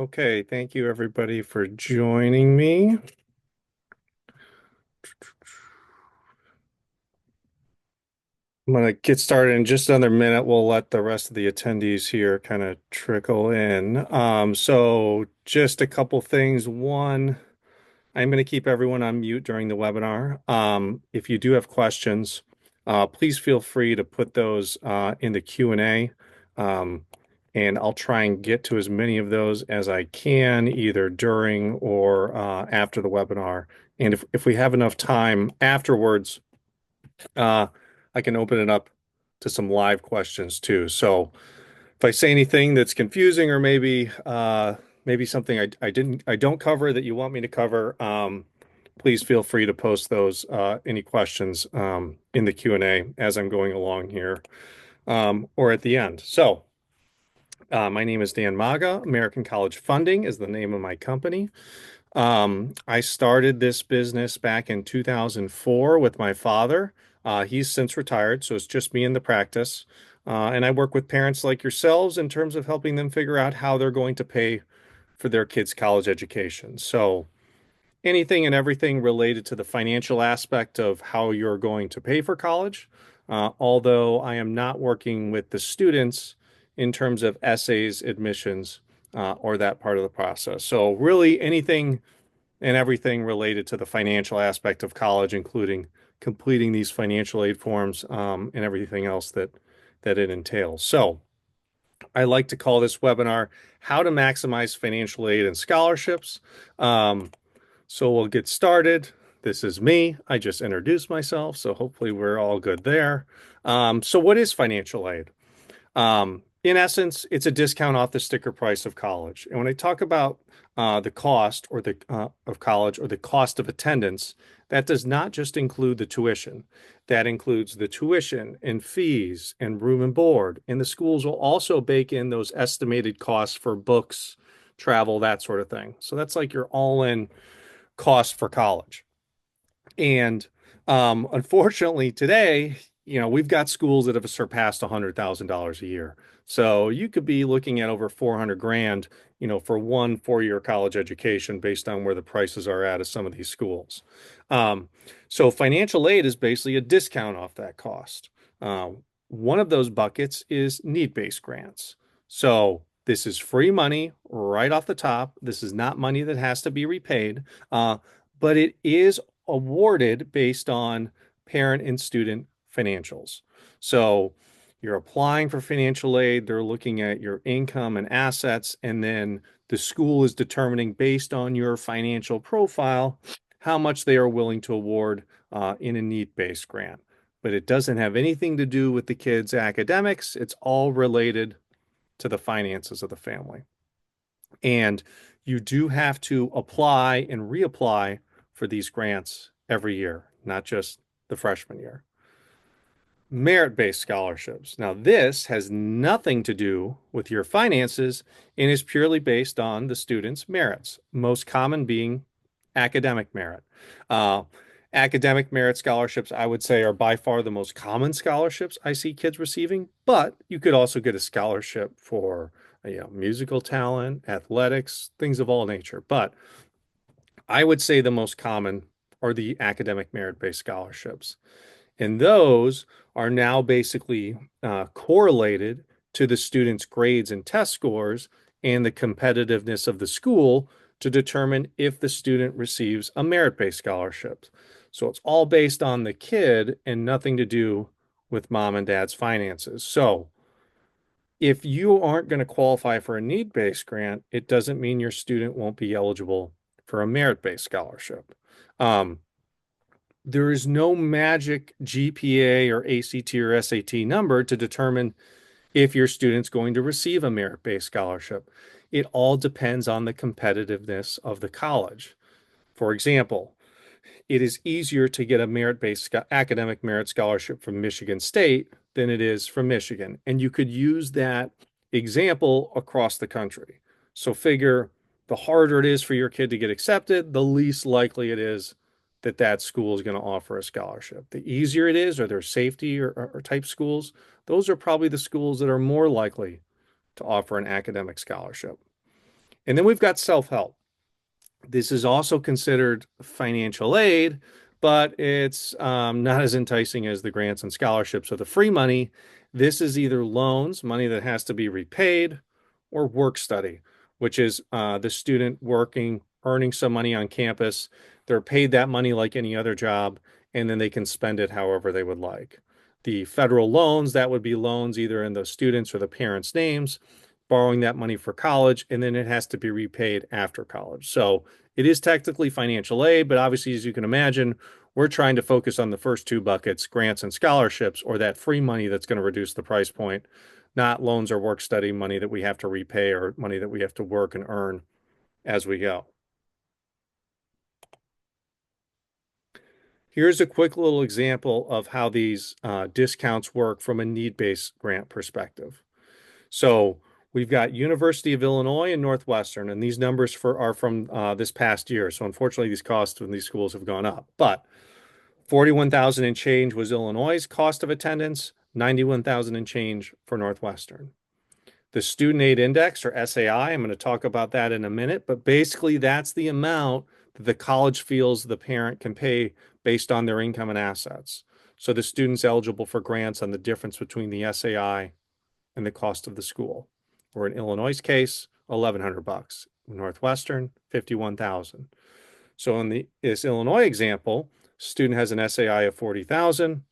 Okay, thank you everybody for joining me. I'm going to get started in just another minute. We'll let the rest of the attendees here kind of trickle in. So just a couple things. One, I'm going to keep everyone on mute during the webinar. If you do have questions, please feel free to put those in the Q&A. And I'll try and get to as many of those as I can, either during or after the webinar. And if we have enough time afterwards, uh, I can open it up to some live questions too. So if I say anything that's confusing or maybe something I don't cover that you want me to cover, please feel free to post those any questions in the Q&A as I'm going along here or at the end. So my name is Dan Maga. American College Funding is the name of my company. I started this business back in 2004 with my father. He's since retired, so it's just me in the practice. And I work with parents like yourselves in terms of helping them figure out how they're going to pay for their kids' college education. So anything and everything related to the financial aspect of how you're going to pay for college. Although I am not working with the students in terms of essays, admissions, or that part of the process. So really anything and everything related to the financial aspect of college, including completing these financial aid forms, and everything else that it entails. So I like to call this webinar How to Maximize Financial Aid and Scholarships. So we'll get started. This is me. I just introduced myself, so hopefully we're all good there. So what is financial aid? In essence, it's a discount off the sticker price of college. And when I talk about the cost or the of college or the cost of attendance, that does not just include the tuition. That includes the tuition and fees and room and board. And the schools will also bake in those estimated costs for books, travel, that sort of thing. So that's like your all-in cost for college. And unfortunately, today, we've got schools that have surpassed $100,000 a year. So you could be looking at over 400 grand, for one 4-year college education based on where the prices are at some of these schools. So financial aid is basically a discount off that cost. One of those buckets is need-based grants. So this is free money right off the top. This is not money that has to be repaid, but it is awarded based on parent and student financials. So you're applying for financial aid, they're looking at your income and assets, and then the school is determining based on your financial profile how much they are willing to award in a need-based grant. But it doesn't have anything to do with the kids' academics. It's all related to the finances of the family. And you do have to apply and reapply for these grants every year, not just the freshman year. Merit-based scholarships. Now, this has nothing to do with your finances and is purely based on the student's merits, most common being academic merit. Uh, Academic merit scholarships, I would say, are by far the most common scholarships I see kids receiving, but you could also get a scholarship for musical talent, athletics, things of all nature. But I would say the most common are the academic merit-based scholarships. And those are now basically correlated to the student's grades and test scores and the competitiveness of the school to determine if the student receives a merit-based scholarship. So it's all based on the kid and nothing to do with mom and dad's finances. So if you aren't going to qualify for a need-based grant, it doesn't mean your student won't be eligible for a merit-based scholarship. There is no magic GPA or ACT or SAT number to determine if your student's going to receive a merit-based scholarship. It all depends on the competitiveness of the college. For example, it is easier to get a merit-based academic merit scholarship from Michigan State than it is from Michigan. And you could use that example across the country. So figure the harder it is for your kid to get accepted, the least likely it is that that school is going to offer a scholarship. The easier it is, or their safety or type schools, those are probably the schools that are more likely to offer an academic scholarship. And then we've got self-help. This is also considered financial aid, but it's not as enticing as the grants and scholarships or the free money. This is either loans, money that has to be repaid, or work study, which is the student working, earning some money on campus. They're paid that money like any other job, and then they can spend it however they would like. The federal loans, that would be loans either in the students or the parents' names, borrowing that money for college, and then it has to be repaid after college. So it is technically financial aid, but obviously, as you can imagine, we're trying to focus on the first two buckets, grants and scholarships, or that free money that's going to reduce the price point, not loans or work study money that we have to repay or money that we have to work and earn as we go. Here's a quick little example of how these discounts work from a need-based grant perspective. So we've got University of Illinois and Northwestern, and these numbers are from this past year. So unfortunately, these costs in these schools have gone up. But 41,000 and change was Illinois' cost of attendance, 91,000 and change for Northwestern. The student aid index, or SAI, I'm going to talk about that in a minute, but basically that's the amount that the college feels the parent can pay based on their income and assets. So the student's eligible for grants on the difference between the SAI and the cost of the school. Or in Illinois' case, 1,100 bucks. Northwestern, 51,000. So in this Illinois example, student has an SAI of 40,000,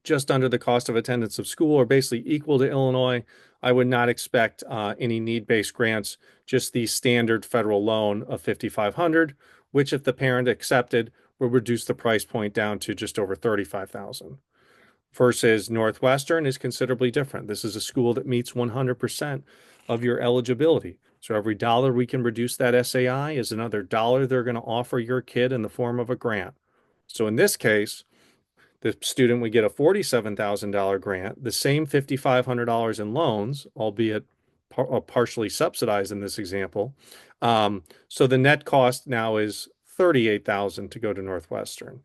just under the cost of attendance of school, or basically equal to Illinois. I would not expect any need-based grants, just the standard federal loan of 5,500, which if the parent accepted, would reduce the price point down to just over 35,000. Versus Northwestern is considerably different. This is a school that meets 100% of your eligibility. So every dollar we can reduce that SAI is another dollar they're going to offer your kid in the form of a grant. So in this case, the student would get a $47,000 grant, the same $5,500 in loans, albeit partially subsidized in this example. So the net cost now is $38,000 to go to Northwestern.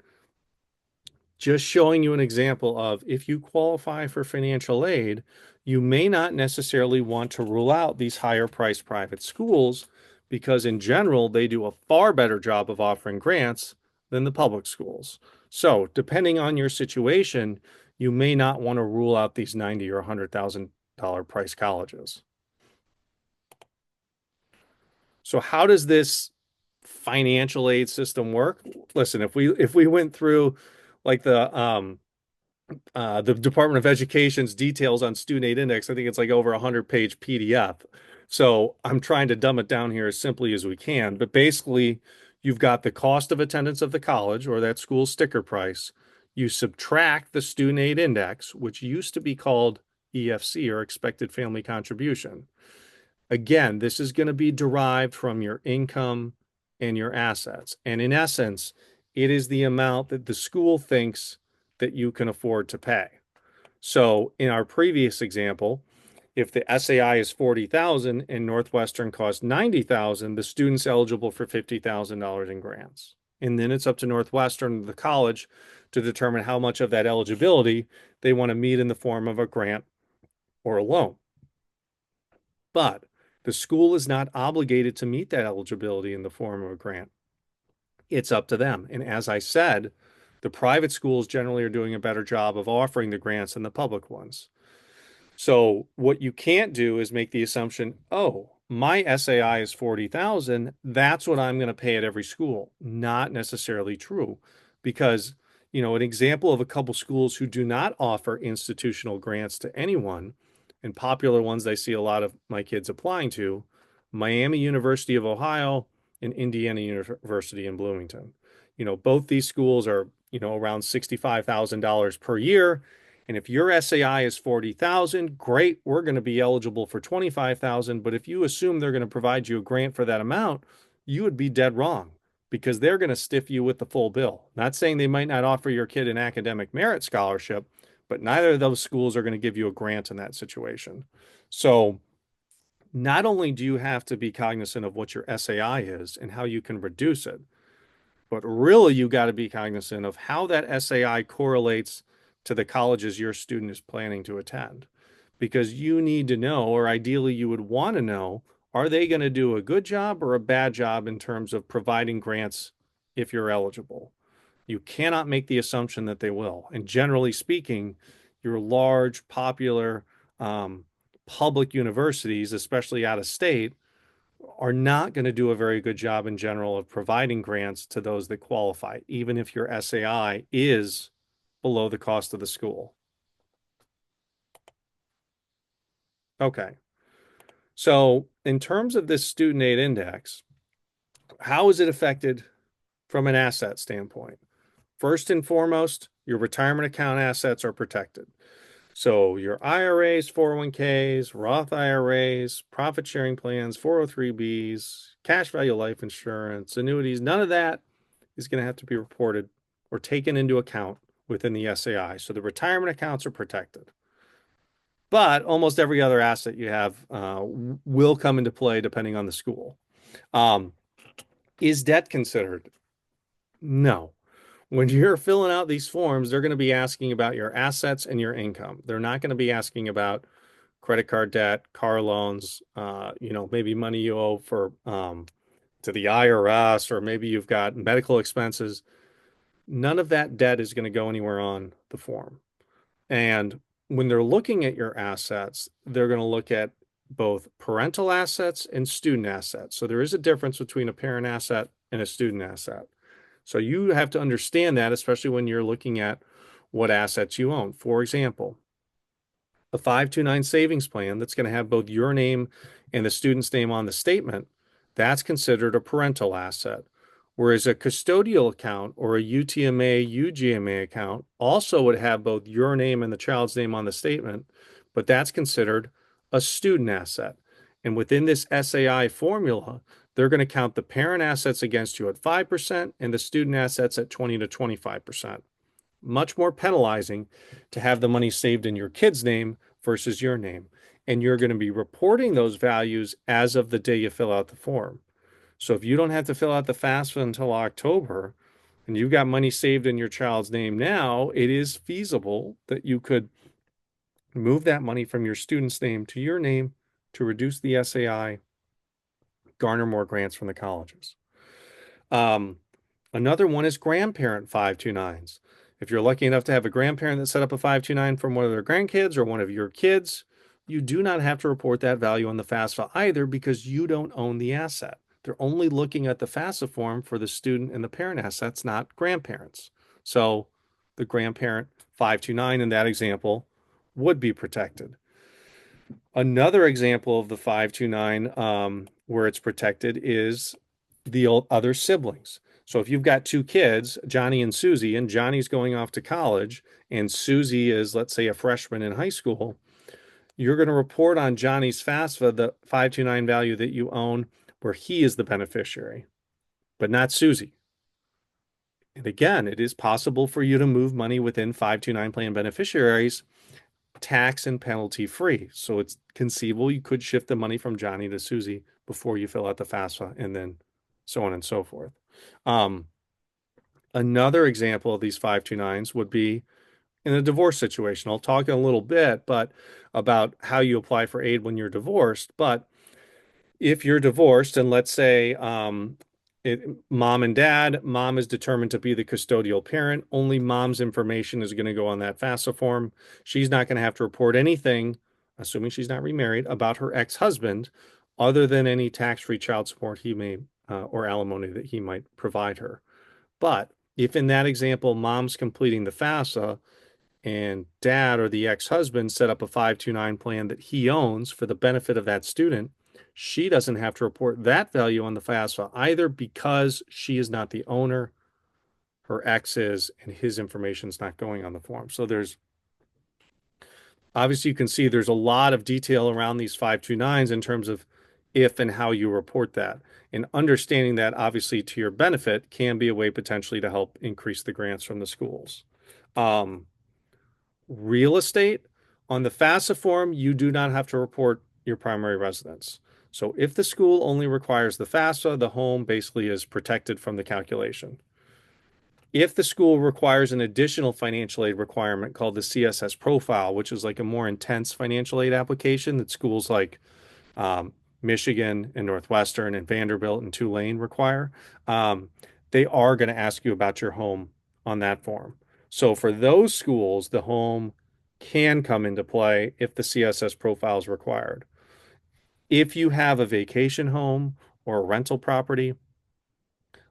Just showing you an example of if you qualify for financial aid, you may not necessarily want to rule out these higher priced private schools because in general, they do a far better job of offering grants than the public schools. So depending on your situation, you may not want to rule out these $90,000 or $100,000 price colleges. So how does this financial aid system work? Listen, if we went through like the Department of Education's details on student aid index, I think it's like over 100-page PDF. So I'm trying to dumb it down here as simply as we can. But basically, you've got the cost of attendance of the college or that school sticker price. You subtract the student aid index, which used to be called EFC or expected family contribution. Again, this is going to be derived from your income and your assets. And in essence, it is the amount that the school thinks that you can afford to pay. So in our previous example, if the SAI is 40,000 and Northwestern costs 90,000, the student's eligible for $50,000 in grants. And then it's up to Northwestern, the college, to determine how much of that eligibility they want to meet in the form of a grant or a loan. But the school is not obligated to meet that eligibility in the form of a grant. It's up to them. And as I said, the private schools generally are doing a better job of offering the grants than the public ones. So what you can't do is make the assumption, oh, my SAI is 40,000, that's what I'm going to pay at every school. Not necessarily true because, an example of a couple schools who do not offer institutional grants to anyone and popular ones I see a lot of my kids applying to, Miami University of Ohio and Indiana University in Bloomington. Both these schools are, around $65,000 per year. And if your SAI is 40,000, great, we're going to be eligible for 25,000. But if you assume they're going to provide you a grant for that amount, you would be dead wrong because they're going to stiff you with the full bill. Not saying they might not offer your kid an academic merit scholarship, but neither of those schools are going to give you a grant in that situation. So not only do you have to be cognizant of what your SAI is and how you can reduce it, but really you got to be cognizant of how that SAI correlates to the colleges your student is planning to attend. Because you need to know, or ideally you would want to know, are they going to do a good job or a bad job in terms of providing grants if you're eligible? You cannot make the assumption that they will. And generally speaking, your large, popular um, public universities, especially out of state, are not going to do a very good job in general of providing grants to those that qualify, even if your SAI is below the cost of the school. Okay. So, in terms of this student aid index, how is it affected from an asset standpoint? First and foremost, your retirement account assets are protected. So your IRAs, 401ks, Roth IRAs, profit sharing plans, 403bs, cash value life insurance, annuities, none of that is going to have to be reported or taken into account within the SAI. So the retirement accounts are protected. But almost every other asset you have will come into play depending on the school. Um, is debt considered? No. When you're filling out these forms, they're going to be asking about your assets and your income. They're not going to be asking about credit card debt, car loans, maybe money you owe for to the IRS, or maybe you've got medical expenses. None of that debt is going to go anywhere on the form. And when they're looking at your assets, they're going to look at both parental assets and student assets. So there is a difference between a parent asset and a student asset. So you have to understand that, especially when you're looking at what assets you own. For example, a 529 savings plan that's going to have both your name and the student's name on the statement, that's considered a parental asset. Whereas a custodial account or a UTMA, UGMA account also would have both your name and the child's name on the statement, but that's considered a student asset. And within this SAI formula, they're going to count the parent assets against you at 5% and the student assets at 20 to 25%. Much more penalizing to have the money saved in your kid's name versus your name. And you're going to be reporting those values as of the day you fill out the form. So if you don't have to fill out the FAFSA until October and you've got money saved in your child's name now, it is feasible that you could move that money from your student's name to your name to reduce the SAI, garner more grants from the colleges. Um, Another one is grandparent 529s. If you're lucky enough to have a grandparent that set up a 529 from one of their grandkids or one of your kids, you do not have to report that value on the FAFSA either because you don't own the asset. They're only looking at the FAFSA form for the student and the parent assets, not grandparents. So the grandparent 529 in that example would be protected. Another example of the 529 where it's protected is the other siblings. So if you've got two kids, Johnny and Susie, and Johnny's going off to college, and Susie is, let's say, a freshman in high school, you're going to report on Johnny's FAFSA the 529 value that you own where he is the beneficiary, but not Susie. And again, it is possible for you to move money within 529 plan beneficiaries tax and penalty free. So it's conceivable you could shift the money from Johnny to Susie before you fill out the FAFSA and then so on and so forth. Um, Another example of these 529s would be in a divorce situation. I'll talk in a little bit, but about how you apply for aid when you're divorced. But if you're divorced and let's say mom and dad, mom is determined to be the custodial parent, only mom's information is going to go on that FAFSA form. She's not going to have to report anything, assuming she's not remarried, about her ex-husband other than any tax-free child support he may or alimony that he might provide her. But if in that example, mom's completing the FAFSA and dad or the ex-husband set up a 529 plan that he owns for the benefit of that student, she doesn't have to report that value on the FAFSA either because she is not the owner, her ex is, and his information is not going on the form. So there's obviously you can see there's a lot of detail around these 529s in terms of if and how you report that. And understanding that obviously to your benefit can be a way potentially to help increase the grants from the schools. Real estate, on the FAFSA form, you do not have to report your primary residence. So if the school only requires the FAFSA, the home basically is protected from the calculation. If the school requires an additional financial aid requirement called the CSS profile, which is like a more intense financial aid application that schools like Michigan and Northwestern and Vanderbilt and Tulane require, um, they are going to ask you about your home on that form. So for those schools, the home can come into play if the CSS profile is required. If you have a vacation home or a rental property,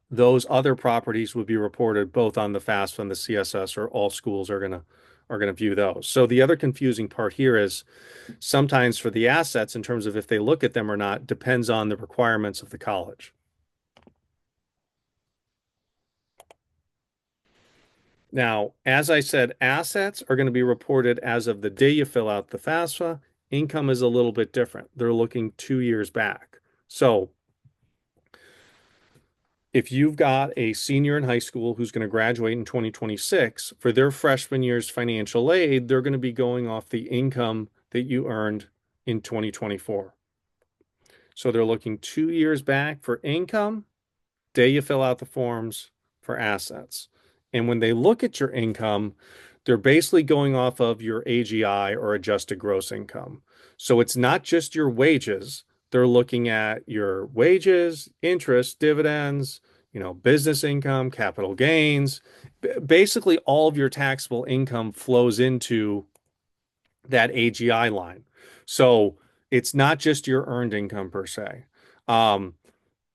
those other properties would be reported both on the FAFSA and the CSS, or all schools are going to view those. So the other confusing part here is sometimes for the assets, in terms of if they look at them or not, depends on the requirements of the college. Now, as I said, assets are going to be reported as of the day you fill out the FAFSA. Income is a little bit different. They're looking 2 years back. So if you've got a senior in high school who's going to graduate in 2026, for their freshman year's financial aid, they're going to be going off the income that you earned in 2024. So they're looking 2 years back for income, day you fill out the forms for assets. And when they look at your income, they're basically going off of your AGI, or adjusted gross income. So it's not just your wages. They're looking at your wages, interest, dividends, business income, capital gains. Basically, all of your taxable income flows into that AGI line. So it's not just your earned income per se. Um,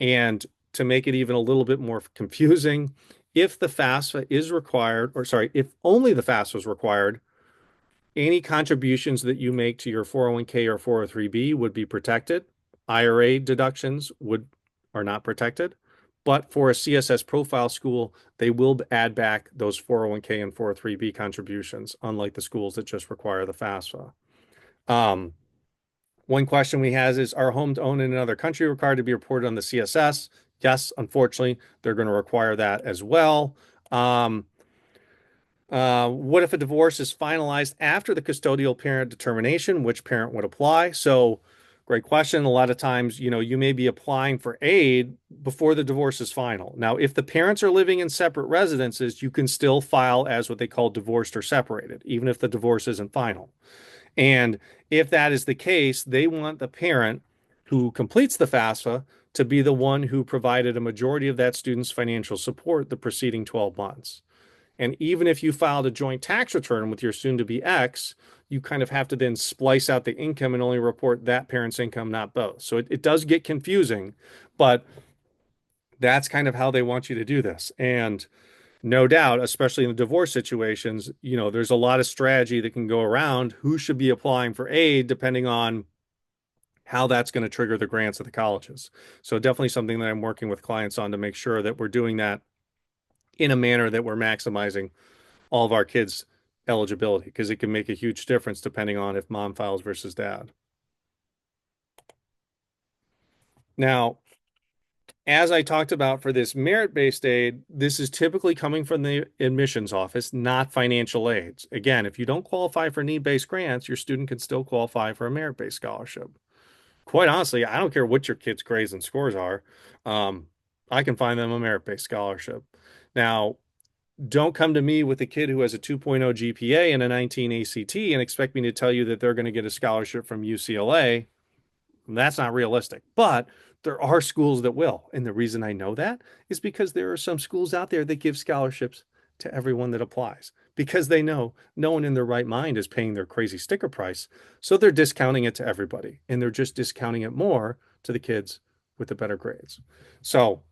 and to make it even a little bit more confusing, if the FAFSA is required, or sorry, if only the FAFSA is required, any contributions that you make to your 401k or 403b would be protected. IRA deductions are not protected. But for a CSS profile school, they will add back those 401k and 403b contributions, unlike the schools that just require the FAFSA. Um, One question we have is, are homes owned in another country required to be reported on the CSS? Yes, unfortunately, they're going to require that as well. Um, what if a divorce is finalized after the custodial parent determination? Which parent would apply? So, great question. A lot of times, you may be applying for aid before the divorce is final. Now, if the parents are living in separate residences, you can still file as what they call divorced or separated, even if the divorce isn't final. And if that is the case, they want the parent who completes the FAFSA to be the one who provided a majority of that student's financial support the preceding 12 months. And even if you filed a joint tax return with your soon to be ex, you kind of have to then splice out the income and only report that parent's income, not both. So it does get confusing, but that's kind of how they want you to do this. And no doubt, especially in the divorce situations, there's a lot of strategy that can go around who should be applying for aid depending on how that's going to trigger the grants of the colleges. So definitely something that I'm working with clients on to make sure that we're doing that in a manner that we're maximizing all of our kids' eligibility, because it can make a huge difference depending on if mom files versus dad. Now, as I talked about for this merit-based aid, this is typically coming from the admissions office, not financial aids. Again, if you don't qualify for need-based grants, your student can still qualify for a merit-based scholarship. Quite honestly, I don't care what your kid's grades and scores are. Um, I can find them a merit-based scholarship. Now, don't come to me with a kid who has a 2.0 GPA and a 19 ACT and expect me to tell you that they're going to get a scholarship from UCLA. That's not realistic, but there are schools that will. And the reason I know that is because there are some schools out there that give scholarships to everyone that applies, because they know no one in their right mind is paying their crazy sticker price. So they're discounting it to everybody, and they're just discounting it more to the kids with the better grades. So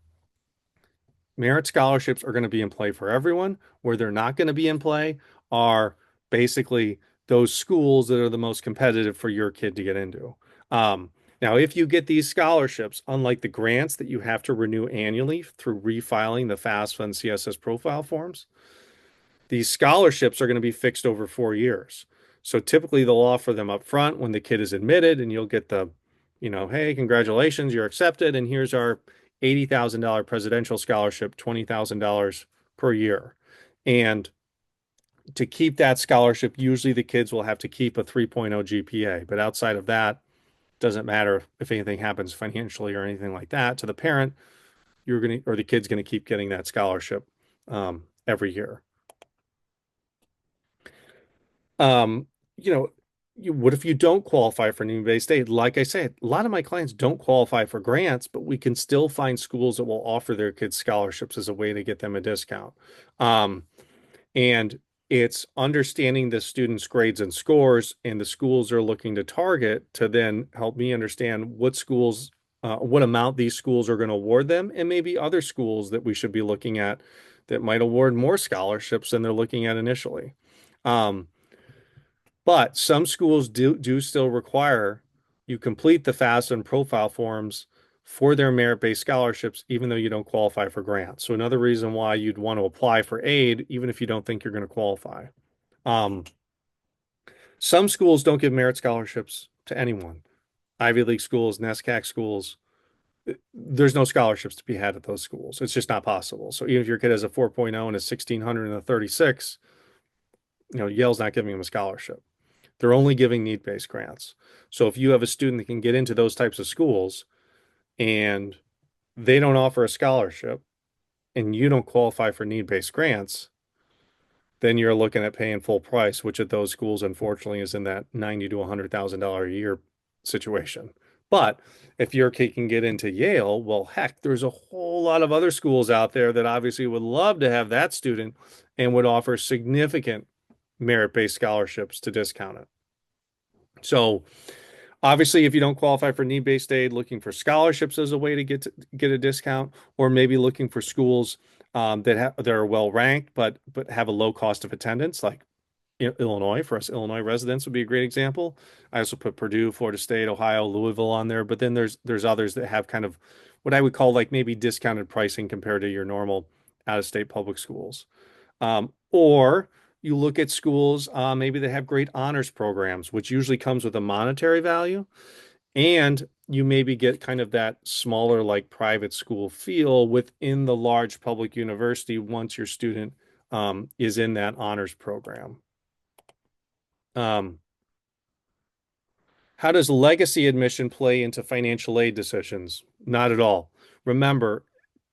merit scholarships are going to be in play for everyone. Where they're not going to be in play are basically those schools that are the most competitive for your kid to get into. Um, Now, if you get these scholarships, unlike the grants that you have to renew annually through refiling the FAFSA and CSS profile forms, these scholarships are going to be fixed over 4 years. So typically they'll offer them up front when the kid is admitted, and you'll get hey, congratulations, you're accepted, and here's our $80,000 presidential scholarship, $20,000 per year. And to keep that scholarship, usually the kids will have to keep a 3.0 GPA. But outside of that, doesn't matter if anything happens financially or anything like that to the parent, or the kid's going to keep getting that scholarship every year. Um, you know, what if you don't qualify for need-based aid? Like I said, a lot of my clients don't qualify for grants, but we can still find schools that will offer their kids scholarships as a way to get them a discount. Um, and it's understanding the students' grades and scores, and the schools are looking to target to then help me understand what schools, what amount these schools are going to award them, and maybe other schools that we should be looking at that might award more scholarships than they're looking at initially. Um, but some schools do still require you complete the FAFSA and profile forms for their merit-based scholarships, even though you don't qualify for grants. So another reason why you'd want to apply for aid, even if you don't think you're going to qualify. Um, some schools don't give merit scholarships to anyone. Ivy League schools, NESCAC schools, there's no scholarships to be had at those schools. It's just not possible. So even if your kid has a 4.0 and a 1600 and a 36, Yale's not giving them a scholarship. They're only giving need-based grants. So if you have a student that can get into those types of schools and they don't offer a scholarship and you don't qualify for need-based grants, then you're looking at paying full price, which at those schools, unfortunately, is in that $90,000 to $100,000 a year situation. But if your kid can get into Yale, well, heck, there's a whole lot of other schools out there that obviously would love to have that student and would offer significant merit-based scholarships to discount it. So obviously, if you don't qualify for need-based aid, looking for scholarships as a way to get a discount, or maybe looking for schools that are well ranked but have a low cost of attendance, like Illinois. For us, Illinois residents would be a great example. I also put Purdue, Florida State, Ohio, Louisville on there, but then there's others that have kind of what I would call like maybe discounted pricing compared to your normal out-of-state public schools. Or you look at schools maybe that have great honors programs, which usually comes with a monetary value, and you maybe get kind of that smaller, like private school feel within the large public university once your student is in that honors program. Um, how does legacy admission play into financial aid decisions? Not at all. Remember,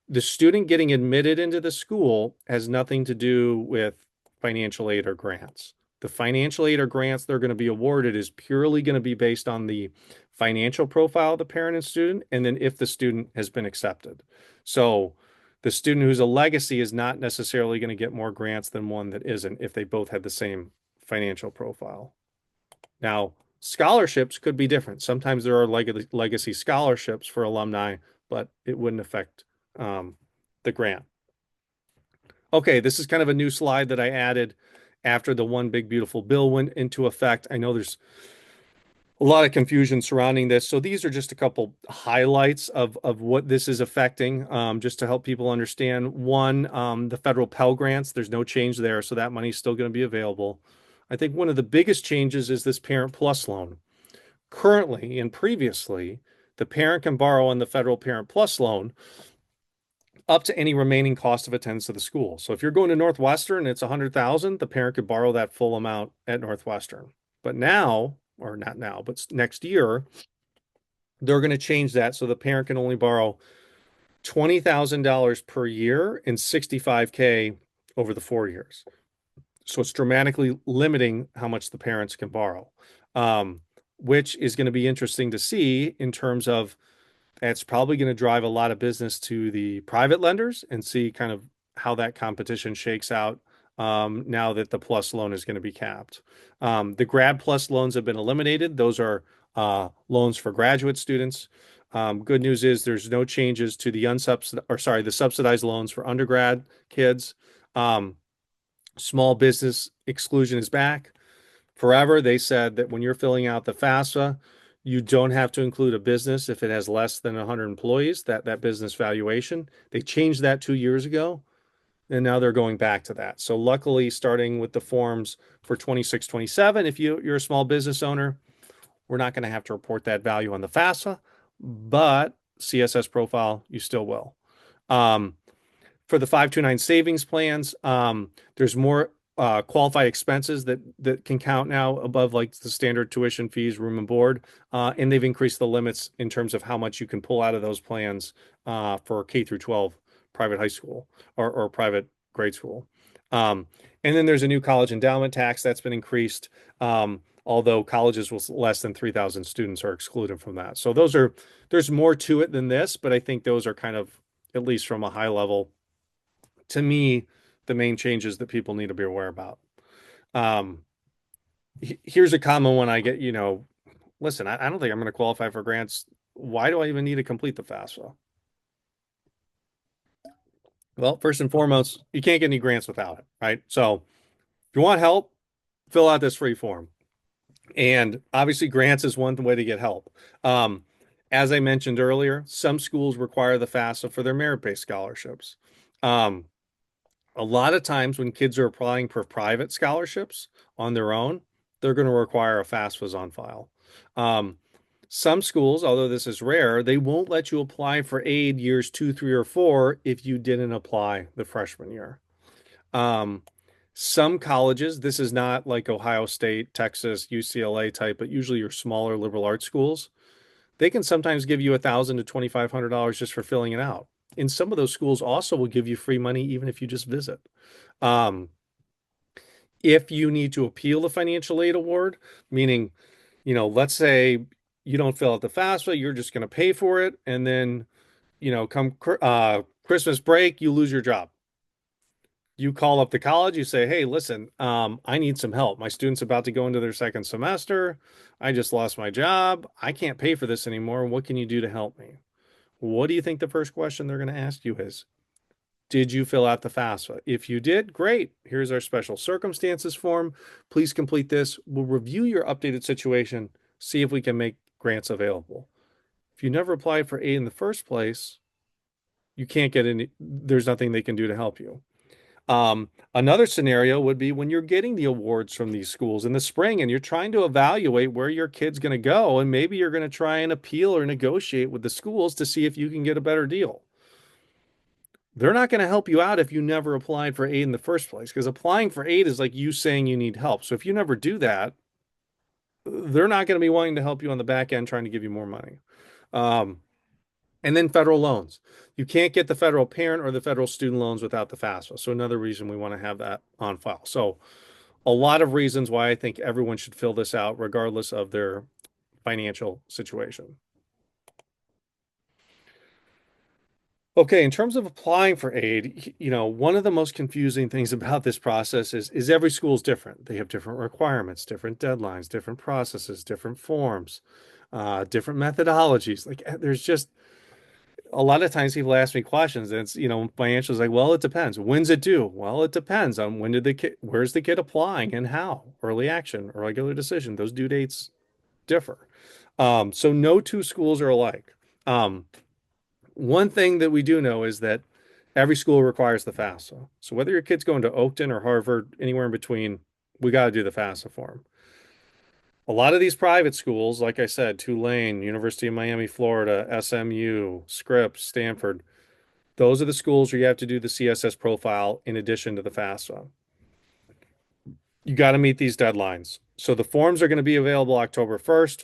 the student getting admitted into the school has nothing to do with financial aid or grants. The financial aid or grants they're going to be awarded is purely going to be based on the financial profile of the parent and student, and then if the student has been accepted. So the student who's a legacy is not necessarily going to get more grants than one that isn't if they both had the same financial profile. Now, scholarships could be different. Sometimes there are legacy scholarships for alumni, but it wouldn't affect the grant. Okay, this is kind of a new slide that I added after the One Big Beautiful Bill went into effect. I know there's a lot of confusion surrounding this. So these are just a couple highlights of what this is affecting, just to help people understand. One, the federal Pell Grants, there's no change there, so that money is still going to be available. I think one of the biggest changes is this Parent Plus loan. Currently and previously, the parent can borrow on the federal Parent Plus loan up to any remaining cost of attendance to the school. So if you're going to Northwestern and it's 100,000, the parent could borrow that full amount at Northwestern. But now, or not now, but next year, they're going to change that so the parent can only borrow $20,000 per year and 65K over the 4 years. So it's dramatically limiting how much the parents can borrow, which is going to be interesting to see in terms of it's probably going to drive a lot of business to the private lenders and see kind of how that competition shakes out now that the plus loan is going to be capped. The grad plus loans have been eliminated. Those are loans for graduate students. Good news is there's no changes to the the subsidized loans for undergrad kids. Small business exclusion is back. Forever, they said that when you're filling out the FAFSA, you don't have to include a business if it has less than 100 employees, that business valuation. They changed that 2 years ago, and now they're going back to that. So luckily, starting with the forms for 26, 27, if you're a small business owner, we're not going to have to report that value on the FAFSA, but CSS profile, you still will. For the 529 savings plans, there's more qualified expenses that can count now above like the standard tuition fees, room and board, and they've increased the limits in terms of how much you can pull out of those plans for K through 12 private high school or private grade school. And then there's a new college endowment tax that's been increased. although colleges with less than 3,000 students are excluded from that. So there's more to it than this, but I think those are kind of, at least from a high level, to me, the main changes that people need to be aware about. Um, Here's a common one I get, listen, I don't think I'm going to qualify for grants. Why do I even need to complete the FAFSA? Well, first and foremost, you can't get any grants without it, right? So if you want help, fill out this free form. And obviously, grants is one way to get help. Um, as I mentioned earlier, some schools require the FAFSA for their merit-based scholarships. Um, a lot of times when kids are applying for private scholarships on their own, they're going to require a FAFSA on file. Um, some schools, although this is rare, they won't let you apply for aid years 2, 3, or 4 if you didn't apply the freshman year. Um, some colleges, this is not like Ohio State, Texas, UCLA type, but usually your smaller liberal arts schools, they can sometimes give you $1,000 to $2,500 just for filling it out. And some of those schools also will give you free money even if you just visit. Um, if you need to appeal the financial aid award, meaning, let's say you don't fill out the FAFSA, you're just going to pay for it, and then, come Christmas break, you lose your job. You call up the college, you say, hey, listen, I need some help. My student's about to go into their second semester. I just lost my job. I can't pay for this anymore. What can you do to help me? What do you think the first question they're going to ask you is? Did you fill out the FAFSA? If you did, great. Here's our special circumstances form. Please complete this. We'll review your updated situation, see if we can make grants available. If you never applied for aid in the first place, you can't get any, there's nothing they can do to help you. Another scenario would be when you're getting the awards from these schools in the spring and you're trying to evaluate where your kid's going to go, and maybe you're going to try and appeal or negotiate with the schools to see if you can get a better deal. They're not going to help you out if you never applied for aid in the first place, because applying for aid is like you saying you need help. So if you never do that, they're not going to be wanting to help you on the back end trying to give you more money. Um, and then federal loans. You can't get the federal parent or the federal student loans without the FAFSA. So another reason we want to have that on file. So a lot of reasons why I think everyone should fill this out regardless of their financial situation. Okay, in terms of applying for aid, one of the most confusing things about this process is every school is different. They have different requirements, different deadlines, different processes, different forms, different methodologies. Like there's just a lot of times people ask me questions and it's, my answer is like, well, it depends. When's it due? Well, it depends on where's the kid applying and how. Early action or regular decision. Those due dates differ. So no two schools are alike. Um, One thing that we do know is that every school requires the FAFSA. So whether your kid's going to Oakton or Harvard, anywhere in between, we got to do the FAFSA for them. A lot of these private schools, like I said, Tulane, University of Miami, Florida, SMU, Scripps, Stanford, those are the schools where you have to do the CSS profile in addition to the FAFSA. You got to meet these deadlines. So the forms are going to be available October 1st.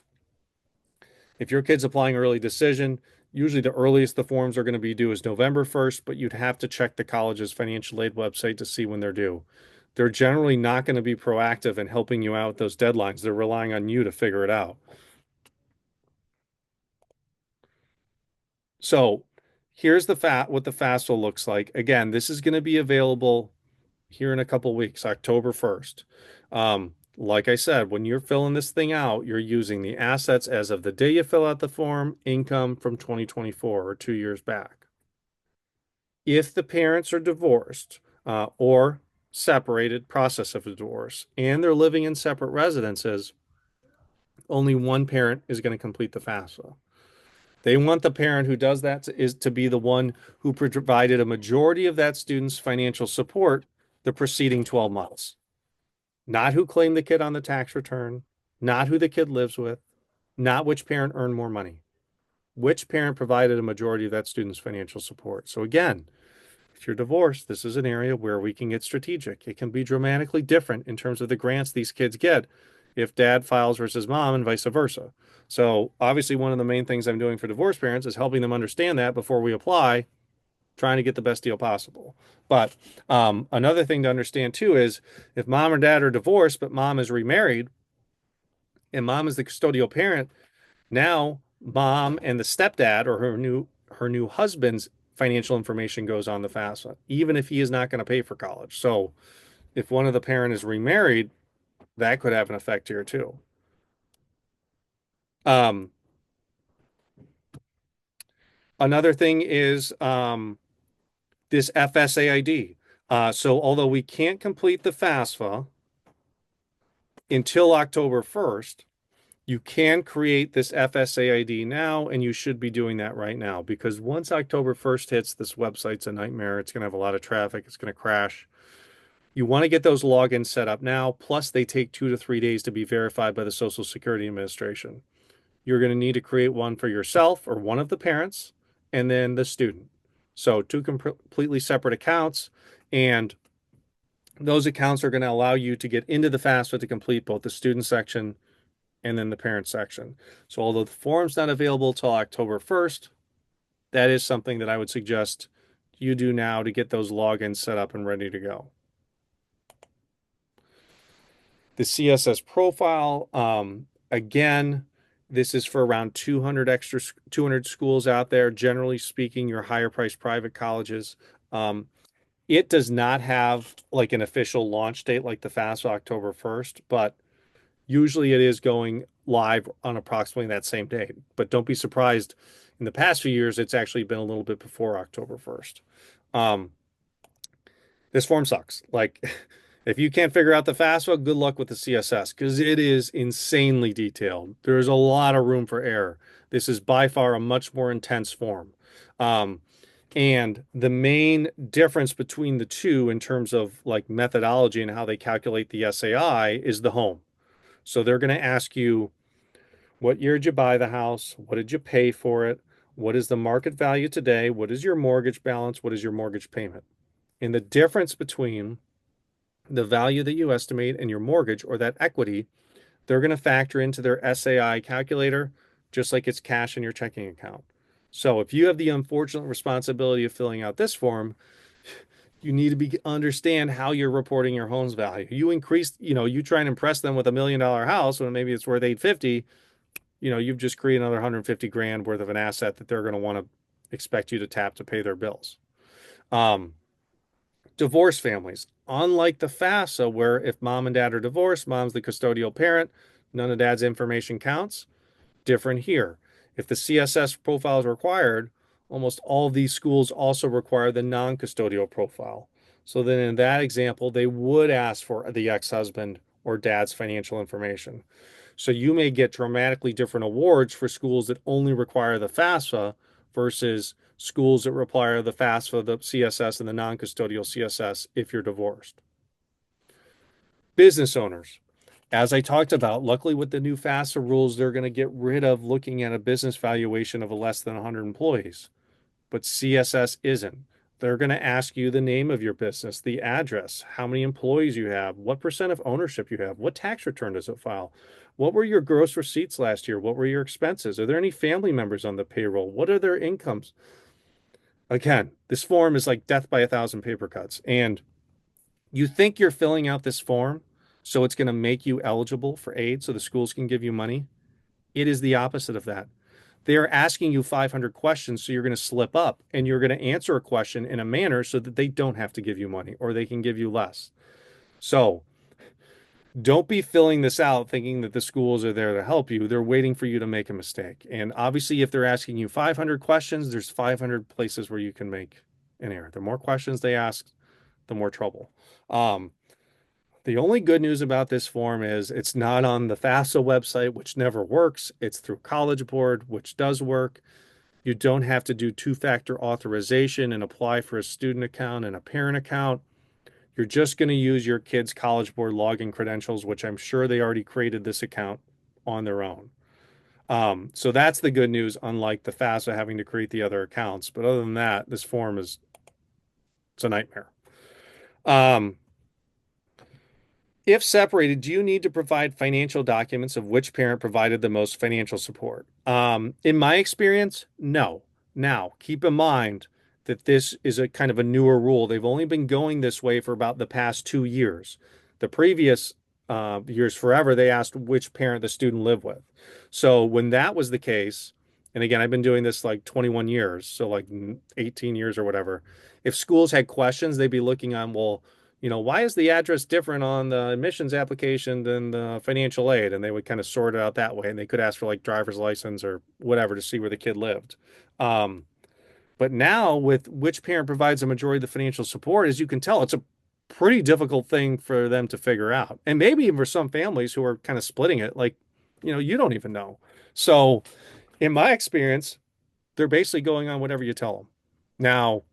If your kid's applying early decision, usually the earliest the forms are going to be due is November 1st, but you'd have to check the college's financial aid website to see when they're due. They're generally not going to be proactive in helping you out with those deadlines. They're relying on you to figure it out. So here's what the FAFSA looks like. Again, this is going to be available here in a couple weeks, October 1st. Like I said, when you're filling this thing out, you're using the assets as of the day you fill out the form, income from 2024 or 2 years back. If the parents are divorced or separated, process of divorce, and they're living in separate residences, only one parent is going to complete the FAFSA. They want the parent who does that to be the one who provided a majority of that student's financial support the preceding 12 months. Not who claimed the kid on the tax return, not who the kid lives with, not which parent earned more money. Which parent provided a majority of that student's financial support. So again, if you're divorced, this is an area where we can get strategic. It can be dramatically different in terms of the grants these kids get if dad files versus mom and vice versa. So obviously one of the main things I'm doing for divorced parents is helping them understand that before we apply, trying to get the best deal possible. But another thing to understand too is if mom or dad are divorced, but mom is remarried, and mom is the custodial parent, now mom and the stepdad or her new husband's financial information goes on the FAFSA, even if he is not going to pay for college. So if one of the parent is remarried, that could have an effect here too. Um, Another thing is this FSAID. So although we can't complete the FAFSA until October 1st, you can create this FSAID now, and you should be doing that right now because once October 1st hits, this website's a nightmare. It's going to have a lot of traffic. It's going to crash. You want to get those logins set up now. Plus, they take 2 to 3 days to be verified by the Social Security Administration. You're going to need to create one for yourself or one of the parents, and then the student. So, two completely separate accounts. And those accounts are going to allow you to get into the FAFSA to complete both the student section and then the parent section. So although the form's not available till October 1st, that is something that I would suggest you do now to get those logins set up and ready to go. The CSS profile, again, this is for around 200 schools out there. Generally speaking, your higher priced private colleges. It does not have like an official launch date like the FAFSA October 1st, but usually it is going live on approximately that same date. But don't be surprised. In the past few years, it's actually been a little bit before October 1st. Um, this form sucks. Like, if you can't figure out the FAFSA, good luck with the CSS because it is insanely detailed. There's a lot of room for error. This is by far a much more intense form. Um, and the main difference between the two in terms of like methodology and how they calculate the SAI is the home. So they're going to ask you, what year did you buy the house? What did you pay for it? What is the market value today? What is your mortgage balance? What is your mortgage payment? And the difference between the value that you estimate and your mortgage or that equity, they're going to factor into their SAI calculator, just like it's cash in your checking account. So if you have the unfortunate responsibility of filling out this form, you need to understand how you're reporting your home's value. You increase, you try and impress them with $1 million house when maybe it's worth 850, you've just created another 150 grand worth of an asset that they're going to want to expect you to tap to pay their bills. Um, Divorce families, unlike the FAFSA, where if mom and dad are divorced, mom's the custodial parent, none of dad's information counts. Different here. If the CSS profile is required, almost all of these schools also require the non-custodial profile. So then in that example, they would ask for the ex-husband or dad's financial information. So you may get dramatically different awards for schools that only require the FAFSA versus schools that require the FAFSA, the CSS, and the non-custodial CSS if you're divorced. Business owners. As I talked about, luckily with the new FAFSA rules, they're going to get rid of looking at a business valuation of less than 100 employees. But CSS isn't. They're going to ask you the name of your business, the address, how many employees you have, what percent of ownership you have, what tax return does it file, what were your gross receipts last year, what were your expenses, are there any family members on the payroll, what are their incomes? Again, this form is like death by a thousand paper cuts. And you think you're filling out this form so it's going to make you eligible for aid so the schools can give you money. It is the opposite of that. They're asking you 500 questions, so you're going to slip up and you're going to answer a question in a manner so that they don't have to give you money or they can give you less. So don't be filling this out thinking that the schools are there to help you. They're waiting for you to make a mistake. And obviously, if they're asking you 500 questions, there's 500 places where you can make an error. The more questions they ask, the more trouble. Um, the only good news about this form is it's not on the FAFSA website, which never works. It's through College Board, which does work. You don't have to do two-factor authorization and apply for a student account and a parent account. You're just going to use your kid's College Board login credentials, which I'm sure they already created this account on their own. So that's the good news, unlike the FAFSA having to create the other accounts. But other than that, this form it's a nightmare. If separated, do you need to provide financial documents of which parent provided the most financial support? In my experience, no. Now, keep in mind that this is a kind of a newer rule. They've only been going this way for about the past 2 years. The previous years forever, they asked which parent the student lived with. So when that was the case, and again, I've been doing this like 21 years, so like 18 years or whatever. If schools had questions, they'd be looking on, well, why is the address different on the admissions application than the financial aid? And they would kind of sort it out that way. And they could ask for like driver's license or whatever to see where the kid lived. Um, but now, with which parent provides a majority of the financial support, as you can tell, it's a pretty difficult thing for them to figure out. And maybe even for some families who are kind of splitting it, like, you don't even know. So, in my experience, they're basically going on whatever you tell them. Now,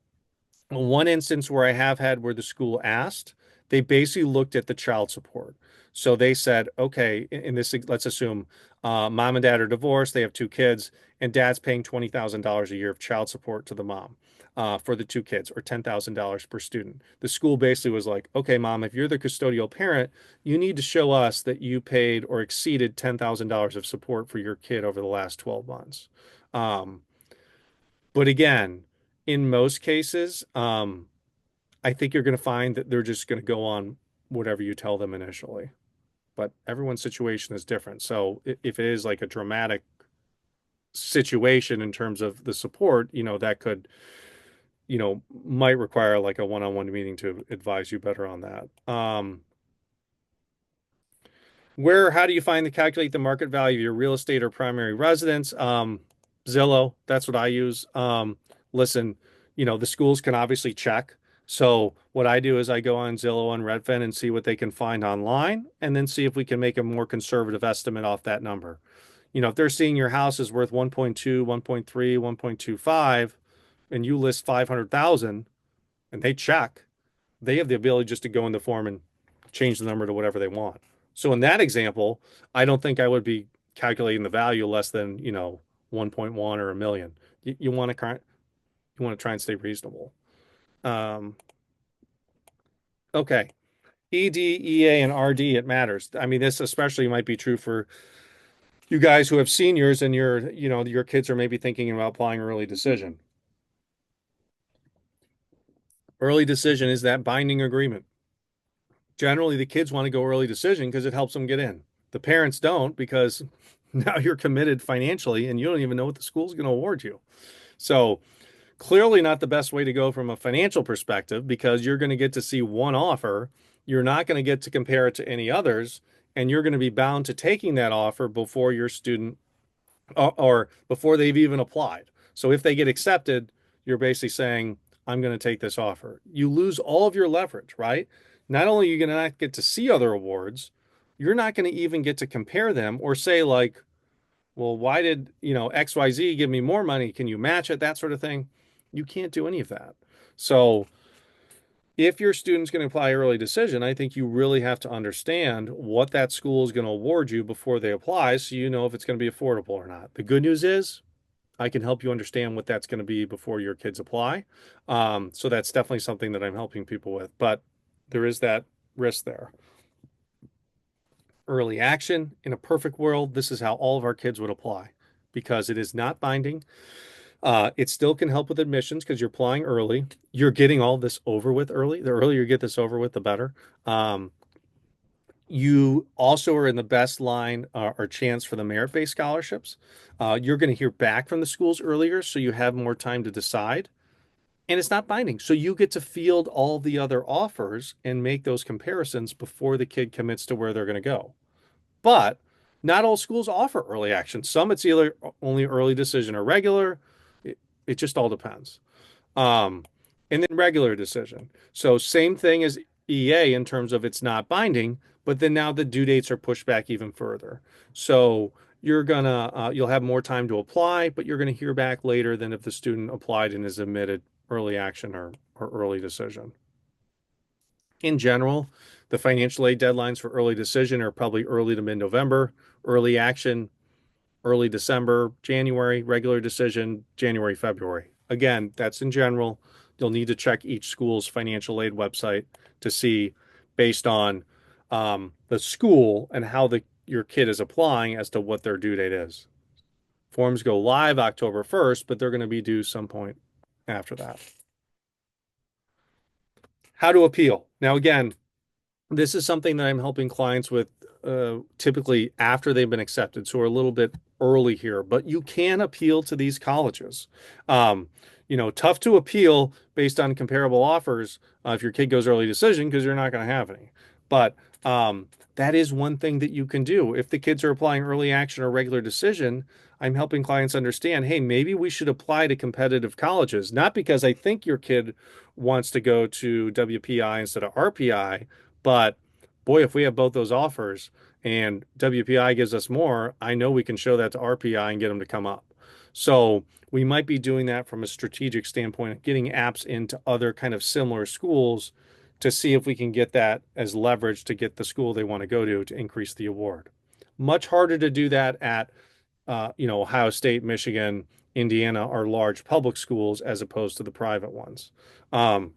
one instance where I have had where the school asked, they basically looked at the child support. So they said, okay, in this, let's assume mom and dad are divorced, they have two kids, and dad's paying $20,000 a year of child support to the mom for the two kids, or $10,000 per student. The school basically was like, okay, mom, if you're the custodial parent, you need to show us that you paid or exceeded $10,000 of support for your kid over the last 12 months. Um, but again, in most cases, I think you're going to find that they're just going to go on whatever you tell them initially. But everyone's situation is different. So if it is like a dramatic situation in terms of the support, that could, might require like a one-on-one meeting to advise you better on that. How do you find to calculate the market value of your real estate or primary residence? Zillow, that's what I use. Listen, the schools can obviously check. So what I do is I go on Zillow and Redfin and see what they can find online, and then see if we can make a more conservative estimate off that number. If they're seeing your house is worth 1.2, 1.3, 1.25, and you list 500,000 and they check, they have the ability just to go in the form and change the number to whatever they want. So in that example, I don't think I would be calculating the value less than, 1.1 or a million. You want to try and stay reasonable. Um, okay. ED, EA, and RD, it matters. I mean, this especially might be true for you guys who have seniors and your kids are maybe thinking about applying early decision. Early decision is that binding agreement. Generally, the kids want to go early decision because it helps them get in. The parents don't, because now you're committed financially and you don't even know what the school's going to award you. So clearly not the best way to go from a financial perspective, because you're going to get to see one offer. You're not going to get to compare it to any others, and you're going to be bound to taking that offer before your student or before they've even applied. So if they get accepted, you're basically saying, I'm going to take this offer. You lose all of your leverage, right? Not only are you going to not get to see other awards, you're not going to even get to compare them or say, like, well, why did, XYZ give me more money? Can you match it? That sort of thing. You can't do any of that. So if your student's going to apply early decision, I think you really have to understand what that school is going to award you before they apply, so you know if it's going to be affordable or not. The good news is I can help you understand what that's going to be before your kids apply. So that's definitely something that I'm helping people with, but there is that risk there. Early action, in a perfect world, this is how all of our kids would apply, because it is not binding. It still can help with admissions because you're applying early. You're getting all this over with early. The earlier you get this over with, the better. You also are in the best line or chance for the merit-based scholarships. You're going to hear back from the schools earlier, so you have more time to decide. And it's not binding. So you get to field all the other offers and make those comparisons before the kid commits to where they're going to go. But not all schools offer early action. Some it's either only early decision or regular. It just all depends. Um, and then regular decision. So same thing as EA in terms of it's not binding, but then now the due dates are pushed back even further. So you'll have more time to apply, but you're gonna hear back later than if the student applied and is admitted early action or early decision. In general, the financial aid deadlines for early decision are probably early to mid-November. Early action, early December, January, regular decision, January, February. Again, that's in general. You'll need to check each school's financial aid website to see, based on the school and how your kid is applying, as to what their due date is. Forms go live October 1st, but they're going to be due some point after that. How to appeal. Now, again, This is something that I'm helping clients with typically after they've been accepted, so we're a little bit early here, but you can appeal to these colleges. Um, Tough to appeal based on comparable offers if your kid goes early decision because you're not going to have any. But um, that is one thing that you can do. If the kids are applying early action or regular decision, I'm helping clients understand, hey, maybe we should apply to competitive colleges, not because I think your kid wants to go to WPI instead of RPI, but boy, if we have both those offers and WPI gives us more, I know we can show that to RPI and get them to come up. So we might be doing that from a strategic standpoint, getting apps into other kind of similar schools to see if we can get that as leverage to get the school they want to go to increase the award. Much harder to do that at Ohio State, Michigan, Indiana are large public schools as opposed to the private ones. Um,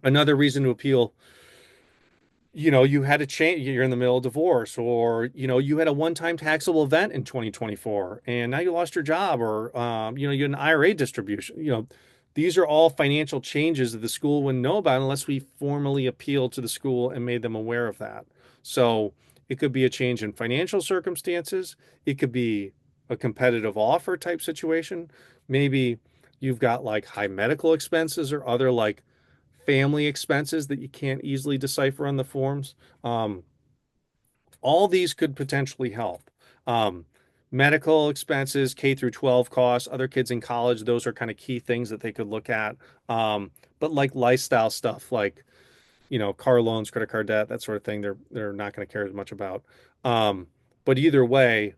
Another reason to appeal, you had a change, you're in the middle of divorce, or, you had a one-time taxable event in 2024, and now you lost your job, or, you had an IRA distribution. These are all financial changes that the school wouldn't know about unless we formally appealed to the school and made them aware of that. So it could be a change in financial circumstances. It could be a competitive offer type situation. Maybe you've got like high medical expenses or other like family expenses that you can't easily decipher on the forms. Um, all these could potentially help. Um, Medical expenses, K through 12 costs, other kids in college, those are kind of key things that they could look at. But like lifestyle stuff, like car loans, credit card debt, that sort of thing, they're not going to care as much about. But either way,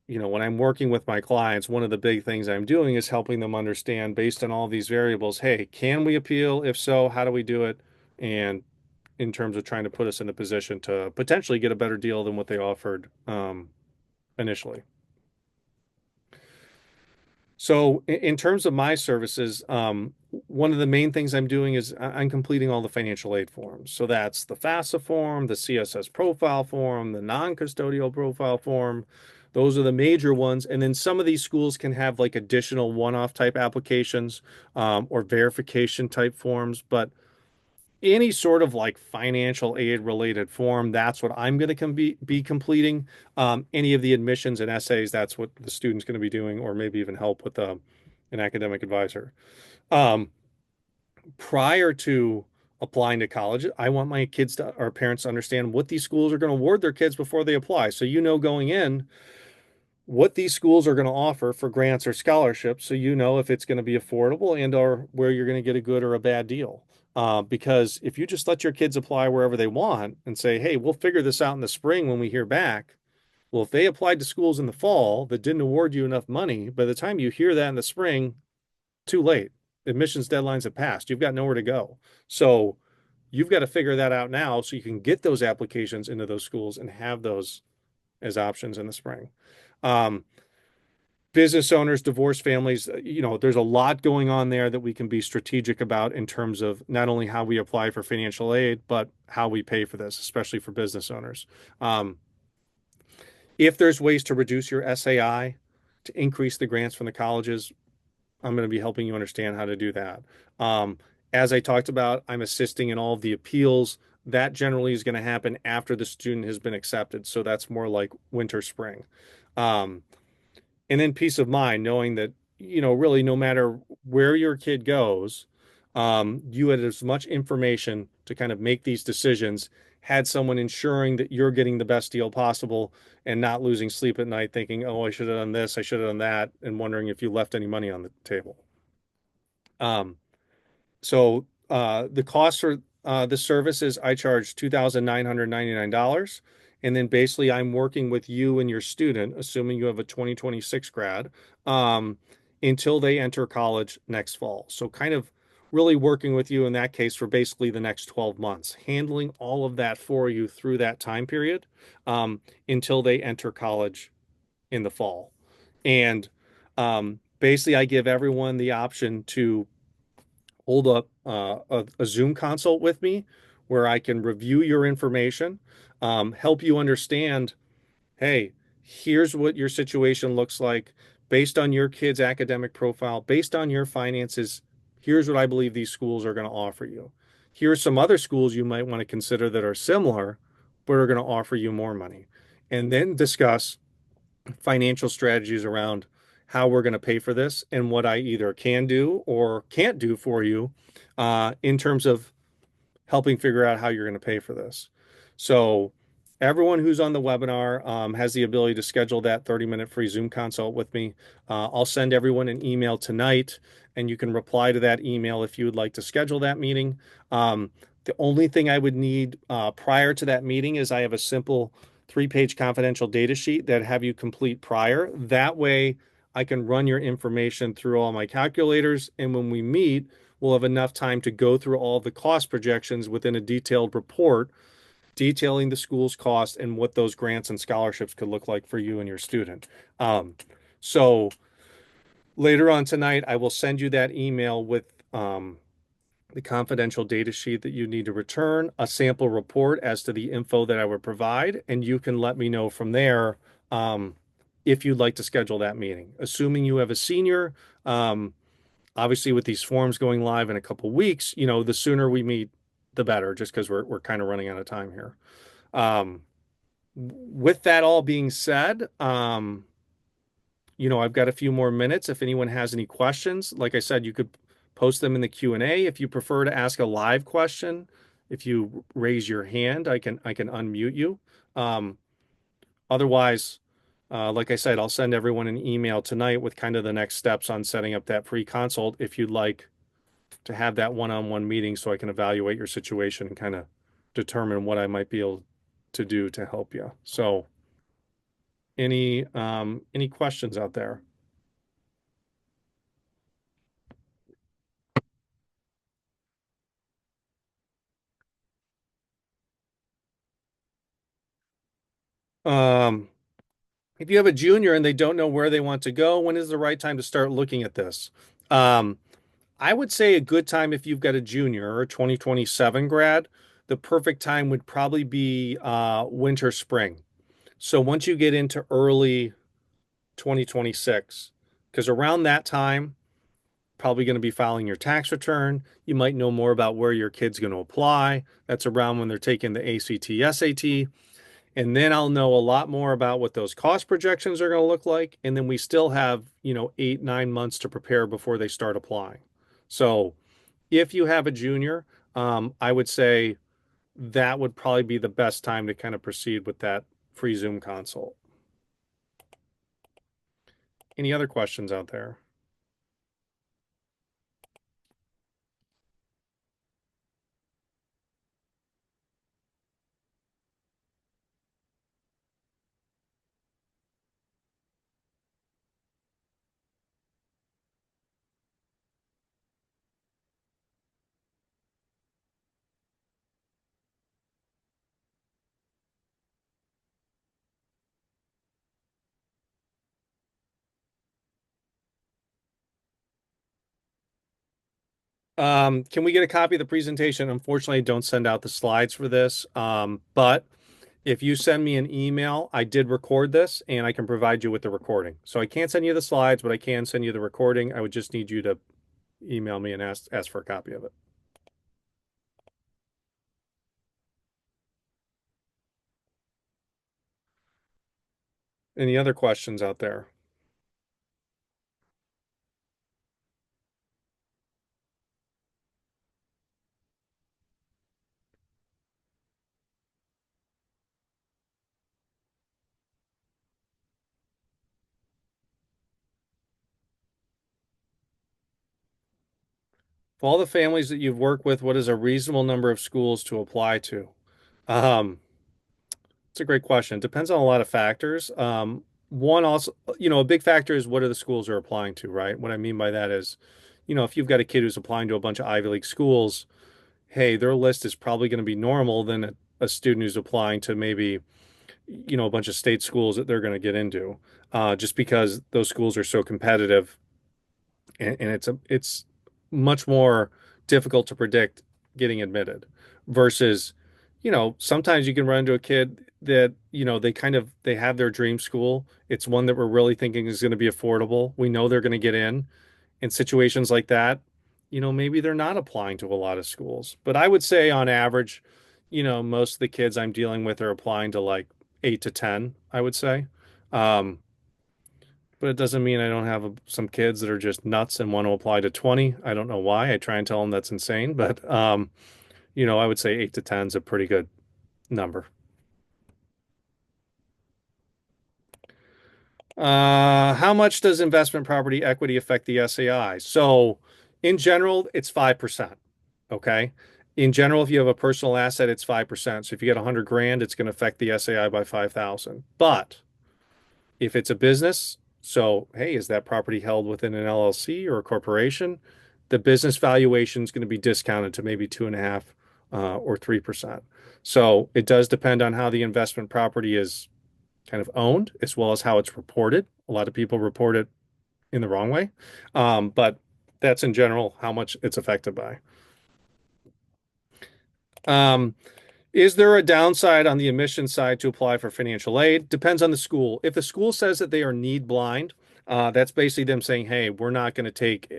when I'm working with my clients, one of the big things I'm doing is helping them understand based on all these variables, hey, can we appeal? If so, how do we do it? And in terms of trying to put us in a position to potentially get a better deal than what they offered initially. So, in terms of my services, one of the main things I'm doing is I'm completing all the financial aid forms. So that's the FAFSA form, the CSS profile form, the non-custodial profile form. Those are the major ones. And then some of these schools can have like additional one-off type applications or verification type forms. But any sort of like financial aid related form, that's what I'm going to be completing. Any of the admissions and essays, that's what the student's going to be doing, or maybe even help with an academic advisor. Um, Prior to applying to college, I want my kids to, or parents to understand what these schools are going to award their kids before they apply. So, going in, what these schools are going to offer for grants or scholarships, so if it's going to be affordable and or where you're going to get a good or a bad deal. Because if you just let your kids apply wherever they want and say, hey, we'll figure this out in the spring when we hear back. Well, if they applied to schools in the fall that didn't award you enough money, by the time you hear that in the spring, too late. Admissions deadlines have passed. You've got nowhere to go. So you've got to figure that out now so you can get those applications into those schools and have those as options in the spring. Um, Business owners, divorced families, there's a lot going on there that we can be strategic about in terms of not only how we apply for financial aid, but how we pay for this, especially for business owners. Um, if there's ways to reduce your SAI to increase the grants from the colleges, I'm going to be helping you understand how to do that. Um, as I talked about, I'm assisting in all of the appeals. That generally is going to happen after the student has been accepted. So that's more like winter, spring. Um, and then peace of mind, knowing that, really no matter where your kid goes, you had as much information to kind of make these decisions, had someone ensuring that you're getting the best deal possible and not losing sleep at night thinking, oh, I should have done this, I should have done that, and wondering if you left any money on the table. Um, so the cost for the services, I charge $2,999. And then basically I'm working with you and your student, assuming you have a 2026 grad, um, until they enter college next fall. So kind of really working with you in that case for basically the next 12 months, handling all of that for you through that time period until they enter college in the fall. And basically I give everyone the option to hold up a Zoom consult with me where I can review your information, help you understand, hey, here's what your situation looks like based on your kid's academic profile, based on your finances. Here's what I believe these schools are going to offer you. Here are some other schools you might want to consider that are similar, but are going to offer you more money. And then discuss financial strategies around how we're going to pay for this and what I either can do or can't do for you in terms of helping figure out how you're going to pay for this. So everyone who's on the webinar has the ability to schedule that 30-minute free Zoom consult with me. I'll send everyone an email tonight, and you can reply to that email if you would like to schedule that meeting. The only thing I would need prior to that meeting is I have a simple three-page confidential data sheet that have you complete prior. That way, I can run your information through all my calculators, and when we meet, we'll have enough time to go through all the cost projections within a detailed report detailing the school's cost and what those grants and scholarships could look like for you and your student. Um, so later on tonight, I will send you that email with the confidential data sheet that you need to return, a sample report as to the info that I would provide, and you can let me know from there um, if you'd like to schedule that meeting. Assuming you have a senior, obviously with these forms going live in a couple weeks, the sooner we meet, the better, just because we're kind of running out of time here. Um, with that all being said, I've got a few more minutes. If anyone has any questions, like I said, you could post them in the Q&A. If you prefer to ask a live question, if you raise your hand, I can unmute you. Um, Otherwise, like I said, I'll send everyone an email tonight with kind of the next steps on setting up that free consult if you'd like to have that one-on-one meeting so I can evaluate your situation and kind of determine what I might be able to do to help you. So any questions out there? Um, if you have a junior and they don't know where they want to go, when is the right time to start looking at this? Um, I would say a good time if you've got a junior or a 2027 grad, the perfect time would probably be winter, spring. So once you get into early 2026, because around that time, probably going to be filing your tax return. You might know more about where your kid's going to apply. That's around when they're taking the ACT, SAT. And then I'll know a lot more about what those cost projections are going to look like. And then we still have, 8, 9 months to prepare before they start applying. So if you have a junior, I would say that would probably be the best time to kind of proceed with that free Zoom consult. Any other questions out there? Can we get a copy of the presentation? Unfortunately, I don't send out the slides for this. But if you send me an email, I did record this and I can provide you with the recording. So I can't send you the slides, but I can send you the recording. I would just need you to email me and ask for a copy of it. Any other questions out there? For all the families that you've worked with, what is a reasonable number of schools to apply to? Um, it's a great question. It depends on a lot of factors. One also, a big factor is what are the schools are applying to, right? What I mean by that is, if you've got a kid who's applying to a bunch of Ivy League schools, hey, their list is probably going to be normal than a student who's applying to maybe, a bunch of state schools that they're going to get into, just because those schools are so competitive and it's much more difficult to predict getting admitted versus, sometimes you can run into a kid that, they have their dream school. It's one that we're really thinking is going to be affordable. We know they're going to get in situations like that. maybe they're not applying to a lot of schools. But I would say on average, most of the kids I'm dealing with are applying to like 8 to 10, I would say. Um, but it doesn't mean I don't have some kids that are just nuts and want to apply to 20. I don't know why. I try and tell them that's insane, but I would say 8 to 10 is a pretty good number. How much does investment property equity affect the SAI? So, in general, it's 5%. Okay. In general, if you have a personal asset, it's 5%. So if you get 100 grand, it's going to affect the SAI by 5,000. But if it's a business, so hey, is that property held within an LLC or a corporation? The business valuation is going to be discounted to maybe 2.5 or 3%. So it does depend on how the investment property is kind of owned, as well as how it's reported. A lot of people report it in the wrong way, but that's in general how much it's affected by. Um, Is there a downside on the admission side to apply for financial aid? Depends on the school. If the school says that they are need blind, that's basically them saying, hey, we're not going to take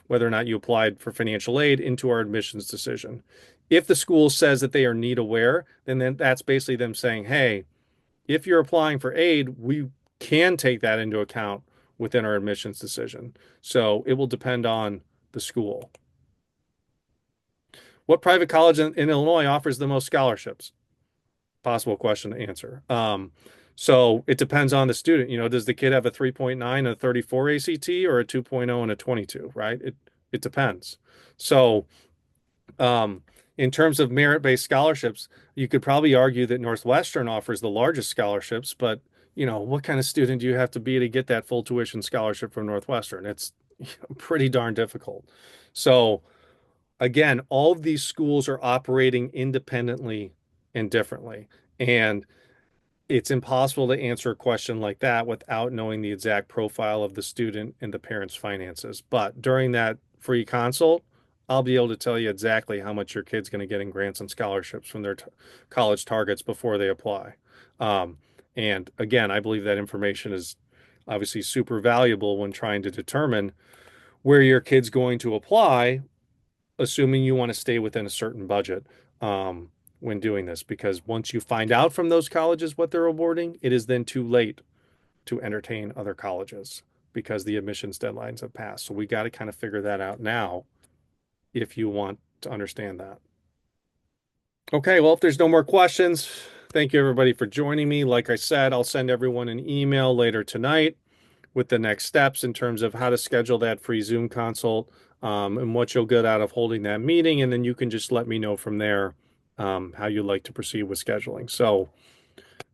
whether or not you applied for financial aid into our admissions decision. If the school says that they are need aware, then that's basically them saying, hey, if you're applying for aid, we can take that into account within our admissions decision. So it will depend on the school. What private college in Illinois offers the most scholarships? Possible question to answer. So it depends on the student. Does the kid have a 3.9 and a 34 ACT or a 2.0 and a 22, right? It depends. So um, in terms of merit-based scholarships, you could probably argue that Northwestern offers the largest scholarships, but what kind of student do you have to be to get that full tuition scholarship from Northwestern? It's pretty darn difficult. So again, all of these schools are operating independently and differently. And it's impossible to answer a question like that without knowing the exact profile of the student and the parent's finances. But during that free consult, I'll be able to tell you exactly how much your kid's going to get in grants and scholarships from their college targets before they apply. Um, and again, I believe that information is obviously super valuable when trying to determine where your kid's going to apply, assuming you want to stay within a certain budget when doing this, because once you find out from those colleges what they're awarding, it is then too late to entertain other colleges because the admissions deadlines have passed. So we got to kind of figure that out now if you want to understand that. Okay, well, if there's no more questions, thank you everybody for joining me. Like I said, I'll send everyone an email later tonight with the next steps in terms of how to schedule that free Zoom consult, and what you'll get out of holding that meeting. And then you can just let me know from there how you'd like to proceed with scheduling. So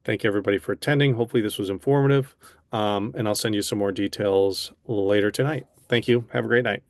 thank you everybody for attending. Hopefully this was informative. And I'll send you some more details later tonight. Thank you. Have a great night.